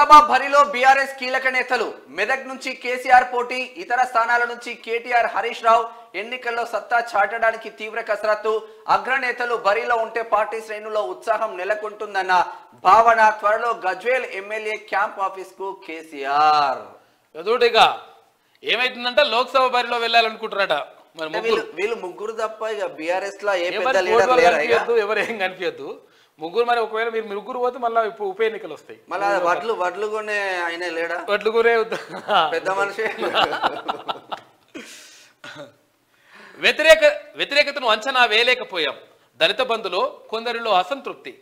లోక్సభ బరిలో బీఆర్ఎస్ కీలక నేతలు. మెదక్ నుంచి కేసీఆర్ పోటీ, ఇతర స్థానాల నుంచి కేటీఆర్, హరీష్ రావు ఎన్నికల్లో సత్తా చాటడానికి తీవ్ర కసరత్తు. అగ్రనేతలు బరిలో ఉంటే పార్టీ శ్రేణుల్లో ఉత్సాహం నెలకొంటుందన్న భావన. త్వరలో గజ్వేల్ ఎమ్మెల్యే క్యాంప్ ఆఫీస్ కు కేసీఆర్. ఎదుటిగా ఏమైతుందంటే లోక్సభ బరిలో వెళ్ళాలనుకుంటున్నారట. వీళ్ళు ముగ్గురు తప్ప ఇక బీఆర్ఎస్ లో ఎవరు ఏం కనిపించద్దు. ముగ్గురు మరి ఒకవేళ మీరు ముగ్గురు పోతే మళ్ళీ ఉప ఎన్నికలు వస్తాయి. మళ్ళీ వడ్లు కొనే ఆయన లేడా? వడ్లు కొనే పెద్ద మనిషి. వ్యతిరేకతను అంచనా వేయలేకపోయాం. దళిత బంధులో కొందరిలో అసంతృప్తి.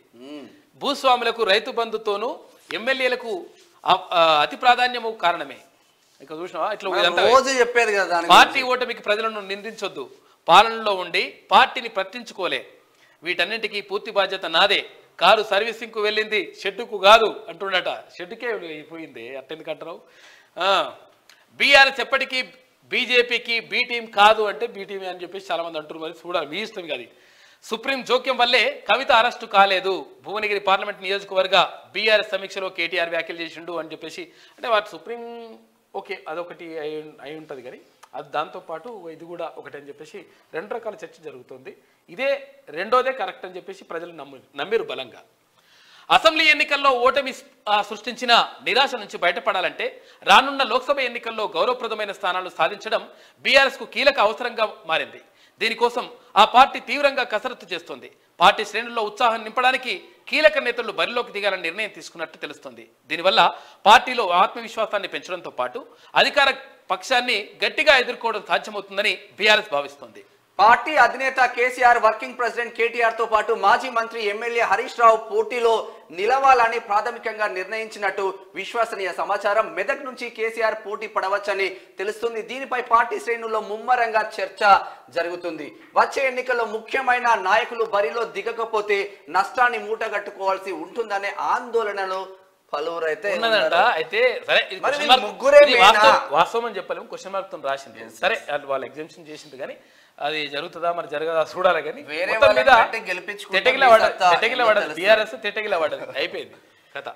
భూస్వాములకు రైతు బంధుతోనూ ఎమ్మెల్యేలకు అతి ప్రాధాన్యము కారణమే. ఇక చూసినావా ఇట్లా రోజు చెప్పేది కదా. పార్టీ ఓటమికి ప్రజలను నిందించొద్దు. పాలనలో ఉండి పార్టీని పట్టించుకోలే. వీటన్నింటికీ పూర్తి బాధ్యత నాదే. కారు సర్వీసింగ్ కు వెళ్ళింది, షెడ్డుకు కాదు అంటున్నట. షెడ్డుకే పోయింది అట్టెందుకంటారు. బీఆర్ఎస్ ఎప్పటికీ బీజేపీకి బీ టీం కాదు అంటే బీ టీం అని చెప్పేసి చాలా మంది అంటున్నారు. మరి చూడాలి, మీ ఇష్టం కాదు. సుప్రీం జోక్యం వల్లే కవిత అరెస్టు కాలేదు. భువనగిరి పార్లమెంట్ నియోజకవర్గ బీఆర్ఎస్ సమీక్షలో కేటీఆర్ వ్యాఖ్యలు చేసిండు అని చెప్పేసి అంటే వాటి సుప్రీం ఓకే అదొకటి అయి ఉంటుంది. కానీ అది దాంతోపాటు ఇది కూడా ఒకటి అని చెప్పేసి రెండు రకాల చర్చ జరుగుతుంది. ఇదే రెండోదే కరెక్ట్ అని చెప్పేసి ప్రజలు నమ్మిరు బలంగా. అసెంబ్లీ ఎన్నికల్లో ఓటమి సృష్టించిన నిరాశ నుంచి బయటపడాలంటే రానున్న లోక్సభ ఎన్నికల్లో గౌరవప్రదమైన స్థానాలు సాధించడం బీఆర్ఎస్కు కీలక అవసరంగా మారింది. దీనికోసం ఆ పార్టీ తీవ్రంగా కసరత్తు చేస్తోంది. పార్టీ శ్రేణుల్లో ఉత్సాహం నింపడానికి కీలక నేతలు బరిలోకి దిగాలని నిర్ణయం తీసుకున్నట్టు తెలుస్తోంది. దీనివల్ల పార్టీలో ఆత్మవిశ్వాసాన్ని పెంచడంతో పాటు అధికార పక్షాన్ని గట్టిగా ఎదుర్కోవడం సాధ్యమవుతుందని బీఆర్ఎస్ భావిస్తోంది. పార్టీ అధినేత కేసీఆర్, వర్కింగ్ ప్రెసిడెంట్ కేటీఆర్ తో పాటు మాజీ మంత్రి ఎమ్మెల్యే హరీష్ రావు పోటీలో నిలవాలని ప్రాథమికంగా నిర్ణయించినట్టు విశ్వసనీయ సమాచారం. మెదక్ నుంచి కేసీఆర్ పోటీ పడవచ్చని తెలుస్తుంది. దీనిపై పార్టీ శ్రేణుల్లో ముమ్మరంగా చర్చ జరుగుతుంది. వచ్చే ఎన్నికల్లో ముఖ్యమైన నాయకులు బరిలో దిగకపోతే నష్టాన్ని మూటగట్టుకోవాల్సి ఉంటుందనే ఆందోళనలో పలువురైతే అయితే సరే వాస్తవం అని చెప్పలేము. క్వశ్చన్ మార్క్ తో రాసింది. సరే వాళ్ళు ఎగ్జామ్షన్ చేసింది కానీ అది జరుగుతుందా మరి జరగదా చూడాలి. కానీ తెటగిల పడదు బీఆర్ఎస్ తెటగిల పడదు అయిపోయింది కథ.